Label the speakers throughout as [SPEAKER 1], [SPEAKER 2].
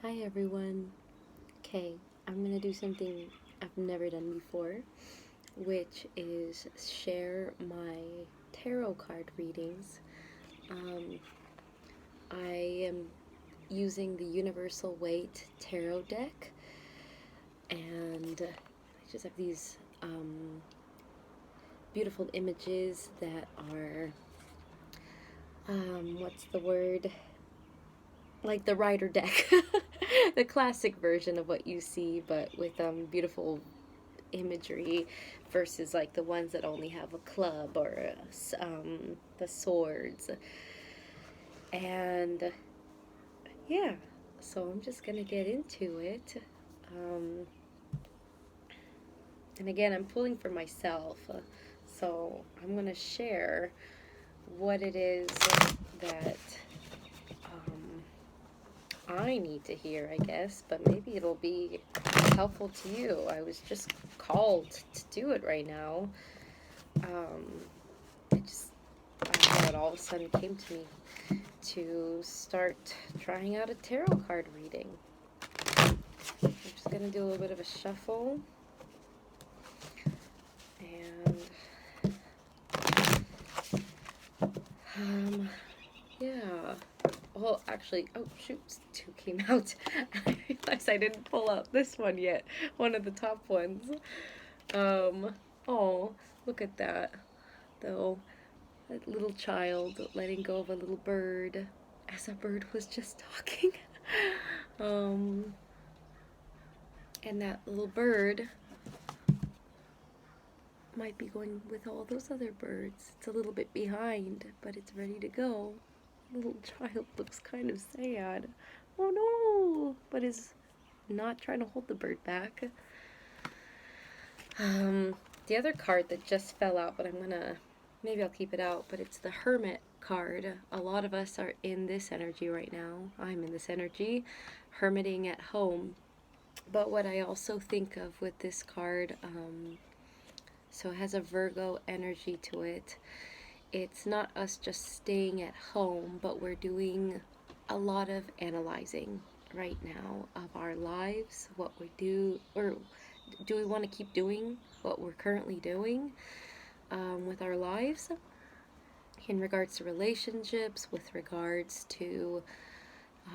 [SPEAKER 1] Hi everyone. Okay, I'm gonna do something I've never done before, which is share my tarot card readings. Um, I am using the Universal Weight Tarot deck, and I just have these beautiful images that are, what's the word? Like the Rider deck, the classic version of what you see, but with beautiful imagery versus like the ones that only have a club or the swords. And yeah, so I'm just gonna get into it. Um, and again, I'm pulling for myself, so I'm gonna share what it is that I need to hear, I guess, but maybe it'll be helpful to you. I was just called to do it right now. Um, I just, I don't know, it all of a sudden came to me to start trying out a tarot card reading. I'm just going to do a little bit of a shuffle. And, yeah. Well, actually, oh shoot, two came out. I realized I didn't pull out this one yet. One of the top ones. Oh, look at that. Though, that little child letting go of a little bird as a bird was just talking. um, and that little bird might be going with all those other birds. It's a little bit behind, but it's ready to go. Little child looks kind of sad. Oh no! But is not trying to hold the bird back. The other card that just fell out, but maybe I'll keep it out, but it's the Hermit card. A lot of us are in this energy right now. I'm in this energy, hermiting at home. But what I also think of with this card, so it has a Virgo energy to it. It's not us just staying at home, but we're doing a lot of analyzing right now of our lives, what we do, or do we want to keep doing what we're currently doing with our lives in regards to relationships, with regards to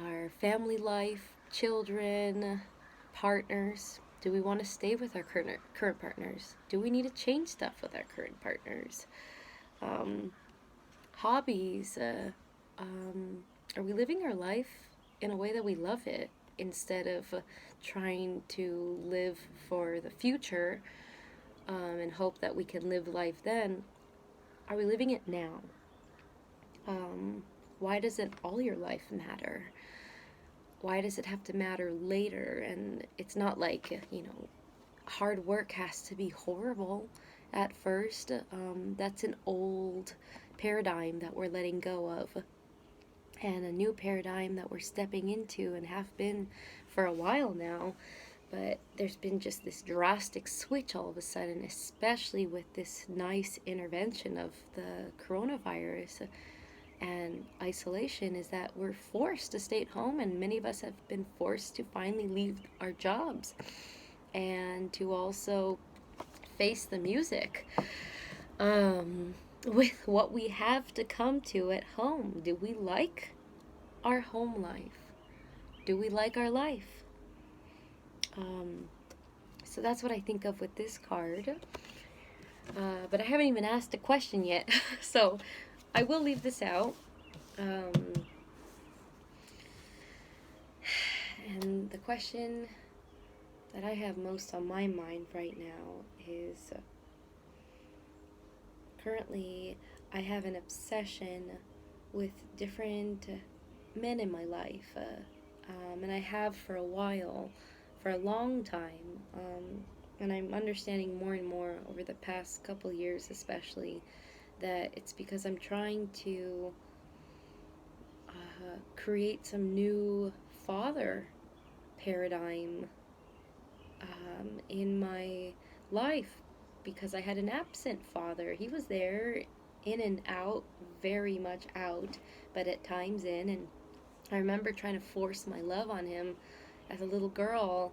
[SPEAKER 1] our family life, children, partners. Do we want to stay with our current partners? Do we need to change stuff with our current partners? Hobbies. Are we living our life in a way that we love it instead of trying to live for the future and hope that we can live life then? Are we living it now? Why doesn't all your life matter? Why does it have to matter later? And it's not like, hard work has to be horrible at first. That's an old paradigm that we're letting go of, and a new paradigm that we're stepping into and have been for a while now. But there's been just this drastic switch all of a sudden, especially with this nice intervention of the coronavirus and isolation, is that we're forced to stay at home, and many of us have been forced to finally leave our jobs and to also face the music with what we have to come to at home. Do we like our home life? Do we like our life? So that's what I think of with this card. But I haven't even asked a question yet, so I will leave this out. And the question that I have most on my mind right now is currently I have an obsession with different men in my life, and I have for a while, for a long time, and I'm understanding more and more over the past couple years especially that it's because I'm trying to create some new father paradigm in my life, because I had an absent father. He was there in and out, very much out, but at times in, and I remember trying to force my love on him as a little girl,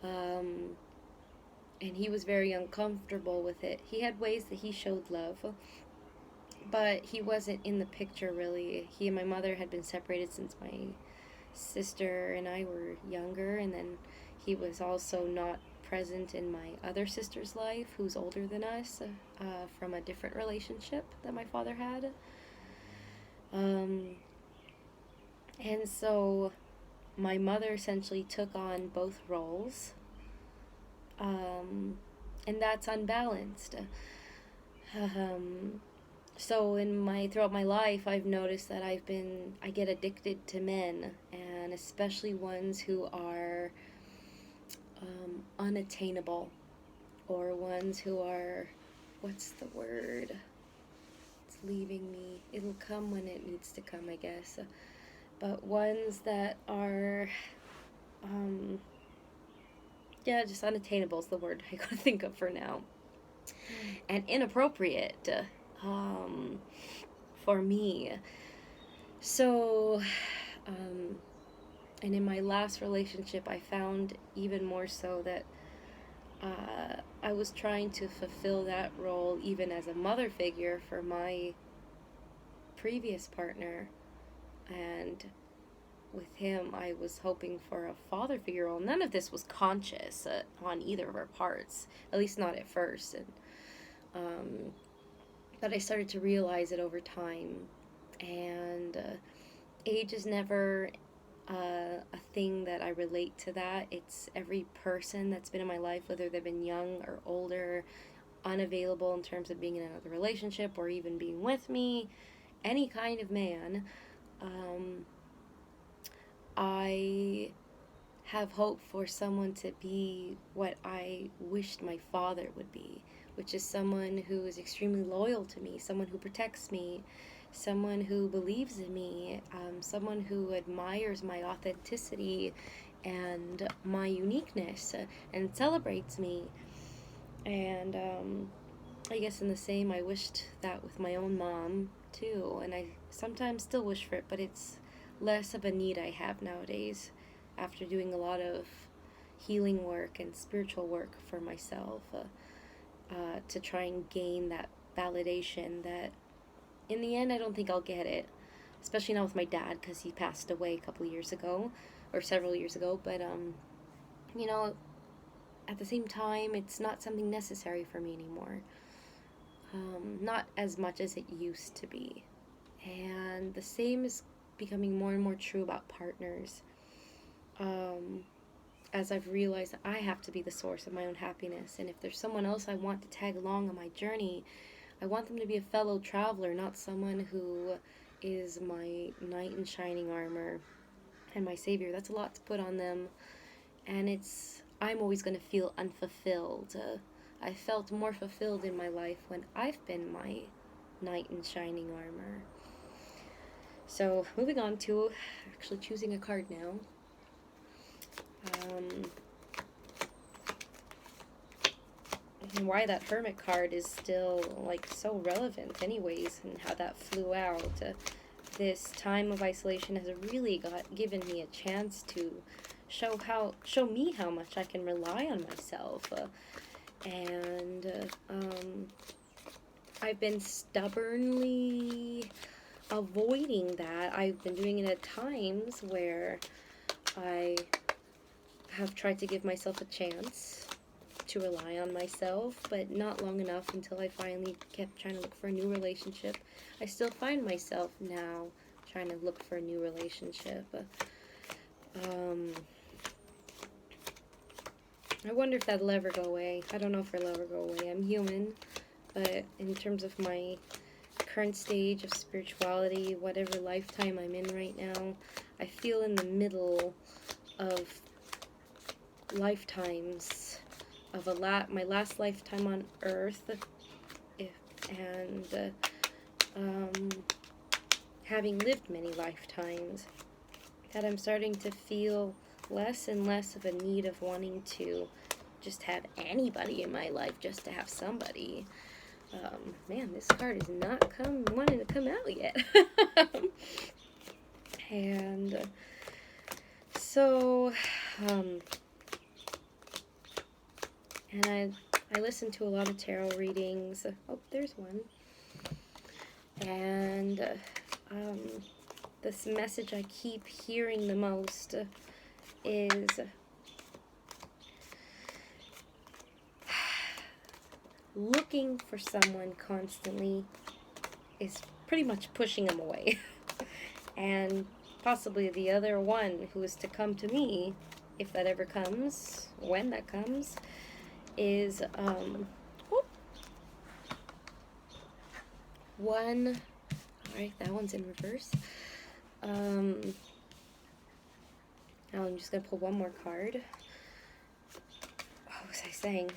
[SPEAKER 1] and he was very uncomfortable with it. He had ways that he showed love, but he wasn't in the picture really. He and my mother had been separated since my sister and I were younger, and then he was also not present in my other sister's life, who's older than us, from a different relationship that my father had. And so my mother essentially took on both roles, and that's unbalanced. So throughout my life, I've noticed that I get addicted to men, and especially ones who are unattainable, or ones who are, what's the word? It's leaving me. It'll come when it needs to come, I guess. But ones that are, just unattainable is the word I gotta think of for now. And inappropriate, for me. So, and in my last relationship, I found even more so that I was trying to fulfill that role even as a mother figure for my previous partner, and with him I was hoping for a father figure role. None of this was conscious on either of our parts, at least not at first, and but I started to realize it over time, and age is never a thing that I relate to that. It's every person that's been in my life, whether they've been young or older, unavailable in terms of being in another relationship or even being with me, any kind of man. I have hope for someone to be what I wished my father would be, which is someone who is extremely loyal to me, someone who protects me, someone who believes in me, someone who admires my authenticity and my uniqueness, and celebrates me. And I guess in the same, I wished that with my own mom too, and I sometimes still wish for it, but it's less of a need I have nowadays after doing a lot of healing work and spiritual work for myself, to try and gain that validation that in the end I don't think I'll get it, especially not with my dad, because he passed away a couple of years ago, or several years ago. But you know, at the same time, it's not something necessary for me anymore, not as much as it used to be. And the same is becoming more and more true about partners, as I've realized that I have to be the source of my own happiness, and if there's someone else I want to tag along on my journey, I want them to be a fellow traveler, not someone who is my knight in shining armor and my savior. That's a lot to put on them, and I'm always going to feel unfulfilled. I felt more fulfilled in my life when I've been my knight in shining armor. So, moving on to actually choosing a card now. And why that Hermit card is still, like, so relevant anyways, and how that flew out. This time of isolation has really given me a chance to show me how much I can rely on myself. And I've been stubbornly avoiding that. I've been doing it at times where I have tried to give myself a chance to rely on myself, but not long enough until I finally kept trying to look for a new relationship. I still find myself now trying to look for a new relationship. I wonder if that'll ever go away. I don't know if it'll ever go away. I'm human, but in terms of my current stage of spirituality, whatever lifetime I'm in right now, I feel in the middle of lifetimes of my last lifetime on Earth, and having lived many lifetimes, that I'm starting to feel less and less of a need of wanting to just have anybody in my life just to have somebody. Man, this card is not wanting to come out yet. And so, and I listen to a lot of tarot readings. Oh, there's one. And this message I keep hearing the most is looking for someone constantly is pretty much pushing them away. And possibly the other one who is to come to me, if that ever comes, when that comes, is one. Alright, that one's in reverse. Now I'm just going to pull one more card. What was I saying?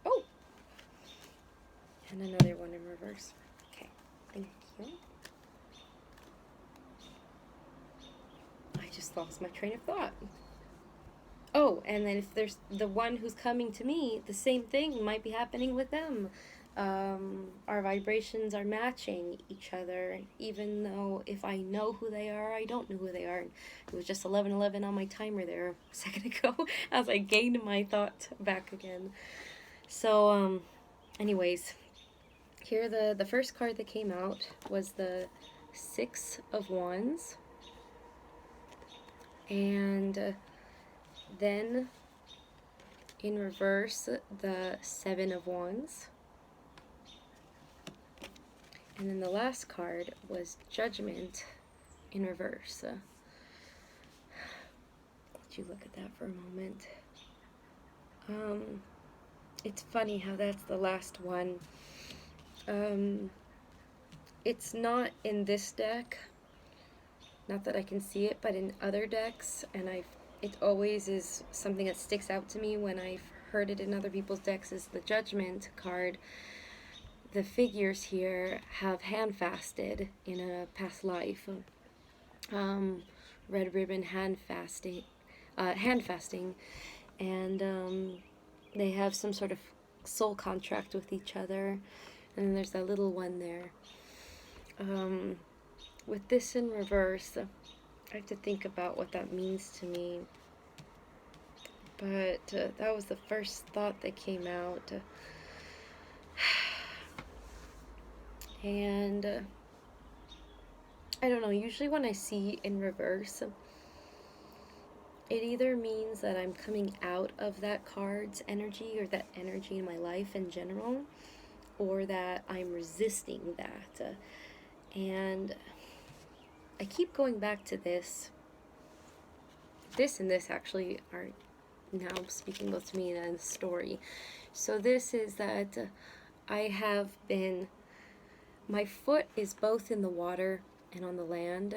[SPEAKER 1] Oh! And another one in reverse. Okay, thank you. I just lost my train of thought. Oh, and then if there's the one who's coming to me, the same thing might be happening with them. Our vibrations are matching each other, even though if I know who they are, I don't know who they are. It was just 11:11 on my timer there a second ago as I gained my thought back again. So, anyways, here the first card that came out was the Six of Wands. And then in reverse, the Seven of Wands. And then the last card was Judgment in reverse. Let you look at that for a moment. It's funny how that's the last one. It's not in this deck, not that I can see it, but in other decks, and it always is something that sticks out to me when I've heard it in other people's decks, is the Judgment card. The figures here have hand fasted in a past life. Red ribbon hand fasting, and they have some sort of soul contract with each other. And then there's that little one there. With this in reverse, I have to think about what that means to me. But that was the first thought that came out. And I don't know, usually when I see in reverse, it either means that I'm coming out of that card's energy or that energy in my life in general, or that I'm resisting that. And I keep going back to this. This and this actually are now speaking both to me and the story. So this is that I have been, my foot is both in the water and on the land.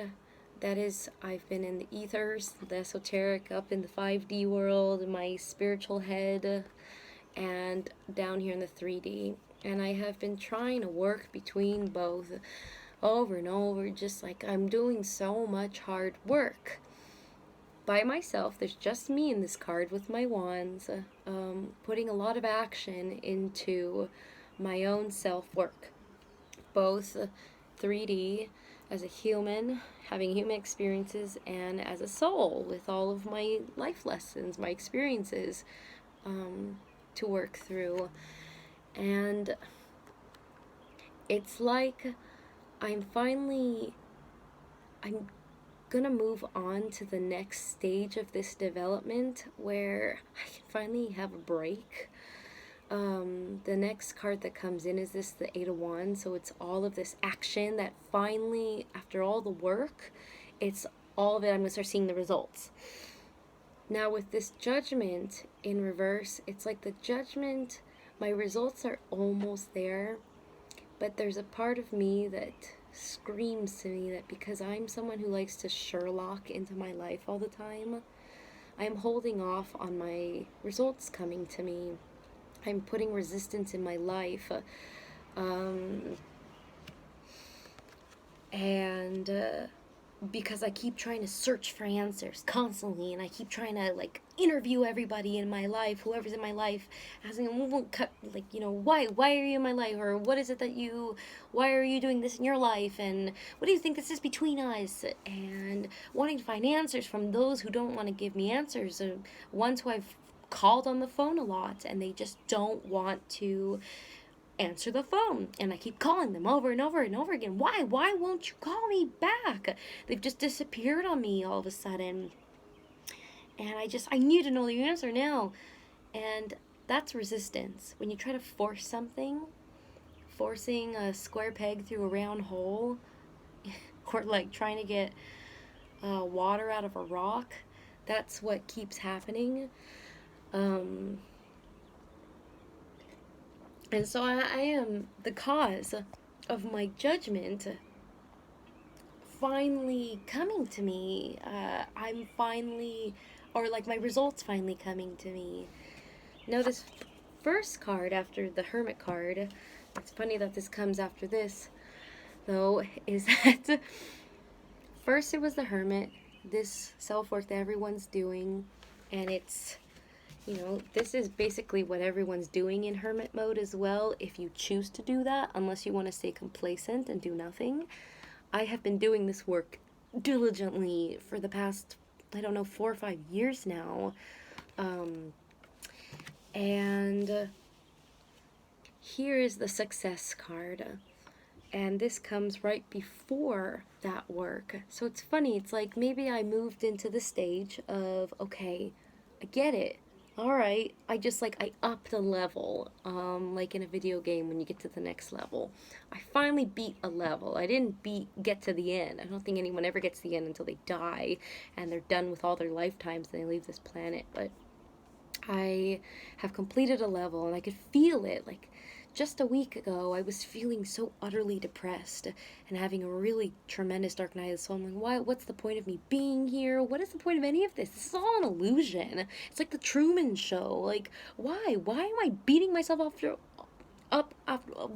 [SPEAKER 1] That is, I've been in the ethers, the esoteric, up in the 5D world, my spiritual head, and down here in the 3D. And I have been trying to work between both over and over, just like I'm doing so much hard work by myself. There's just me in this card with my wands, putting a lot of action into my own self-work, both 3D as a human, having human experiences, and as a soul with all of my life lessons, my experiences to work through. And it's like I'm gonna move on to the next stage of this development where I can finally have a break. The next card that comes in is the Eight of Wands, so it's all of this action that finally, after all the work, it's all of it, I'm going to start seeing the results. Now with this Judgment in reverse, it's like the Judgment, my results are almost there, but there's a part of me that screams to me that because I'm someone who likes to Sherlock into my life all the time, I'm holding off on my results coming to me. I'm putting resistance in my life, and because I keep trying to search for answers constantly, and I keep trying to like interview everybody in my life, whoever's in my life, asking them, like, you know, why are you in my life, or what is it that why are you doing this in your life, and what do you think this is between us, and wanting to find answers from those who don't want to give me answers, ones who I've called on the phone a lot, and they just don't want to answer the phone, and I keep calling them over and over and over again. Why won't you call me back? They've just disappeared on me all of a sudden, and I need to know the answer now. And that's resistance. When you try to force something, forcing a square peg through a round hole, or like trying to get water out of a rock, that's what keeps happening. And so I am the cause of my judgment finally coming to me. I'm finally, or like my results finally coming to me. Now, this first card after the Hermit card, it's funny that this comes after this, though, is that first it was the Hermit, this self-work that everyone's doing, and it's, you know, this is basically what everyone's doing in hermit mode as well, if you choose to do that, unless you want to stay complacent and do nothing. I have been doing this work diligently for the past, I don't know, 4 or 5 years now. And here is the success card. And this comes right before that work. So it's funny, it's like maybe I moved into the stage of, okay, I get it. Alright, I upped a level, like in a video game when you get to the next level. I finally beat a level. I didn't get to the end. I don't think anyone ever gets to the end until they die, and they're done with all their lifetimes and they leave this planet, but I have completed a level, and I could feel it, like, just a week ago, I was feeling so utterly depressed and having a really tremendous dark night of the soul. I'm like, what's the point of me being here? What is the point of any of this? This is all an illusion. It's like the Truman Show. Like, why? Why am I beating myself up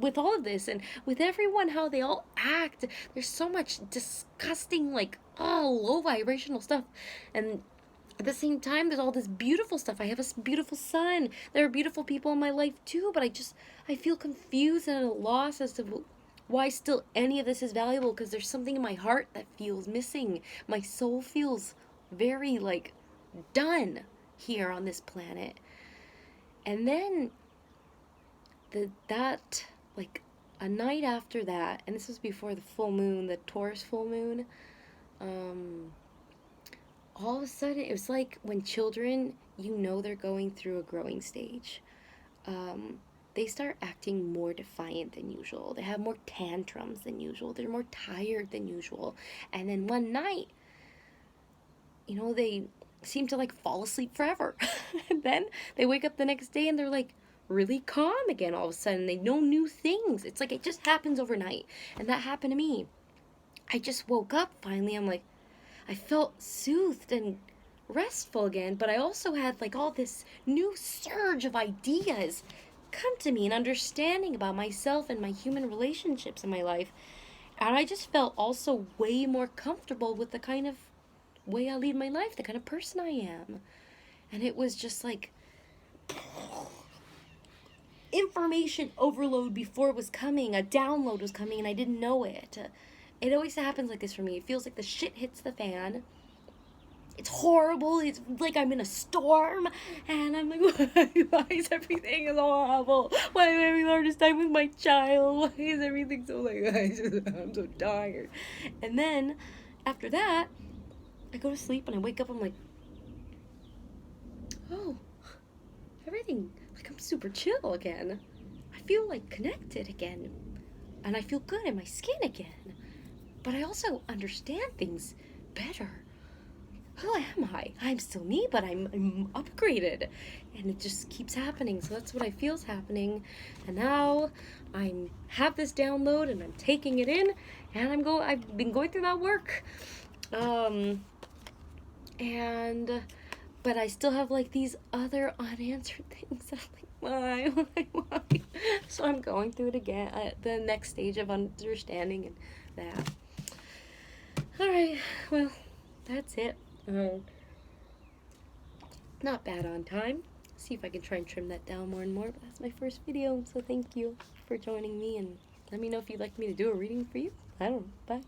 [SPEAKER 1] with all of this, and with everyone, how they all act? There's so much disgusting, like, low vibrational stuff, and at the same time, there's all this beautiful stuff. I have a beautiful son. There are beautiful people in my life too, but I feel confused and at a loss as to why still any of this is valuable, because there's something in my heart that feels missing. My soul feels very, like, done here on this planet. And then like, a night after that, and this was before the full moon, the Taurus full moon, all of a sudden, it was like when children, you know they're going through a growing stage. They start acting more defiant than usual. They have more tantrums than usual. They're more tired than usual. And then one night, you know, they seem to, like, fall asleep forever. And then they wake up the next day and they're, like, really calm again all of a sudden. They know new things. It's like it just happens overnight. And that happened to me. I just woke up finally. I'm like, I felt soothed and restful again, but I also had, like, all this new surge of ideas come to me, and understanding about myself and my human relationships in my life. And I just felt also way more comfortable with the kind of way I lead my life, the kind of person I am. And it was just like information overload before it was coming. A download was coming and I didn't know it. It always happens like this for me. It feels like the shit hits the fan. It's horrible. It's like I'm in a storm. And I'm like, why is everything so awful? Why am I having the hardest time with my child? Why is everything so, like, I'm so tired. And then, after that, I go to sleep and I wake up, I'm like, oh, everything, like, I'm super chill again. I feel, like, connected again. And I feel good in my skin again. But I also understand things better. Who am I? I'm still me, but I'm upgraded. And it just keeps happening. So that's what I feel is happening. And now I have this download and I'm taking it in. And I've been going through that work. But I still have, like, these other unanswered things. I'm like, why? So I'm going through it again. The next stage of understanding and that. Alright. well, that's it. Not bad on time. See if I can try and trim that down more and more, but that's my first video, so thank you for joining me, and let me know if you'd like me to do a reading for you. I don't know. Bye.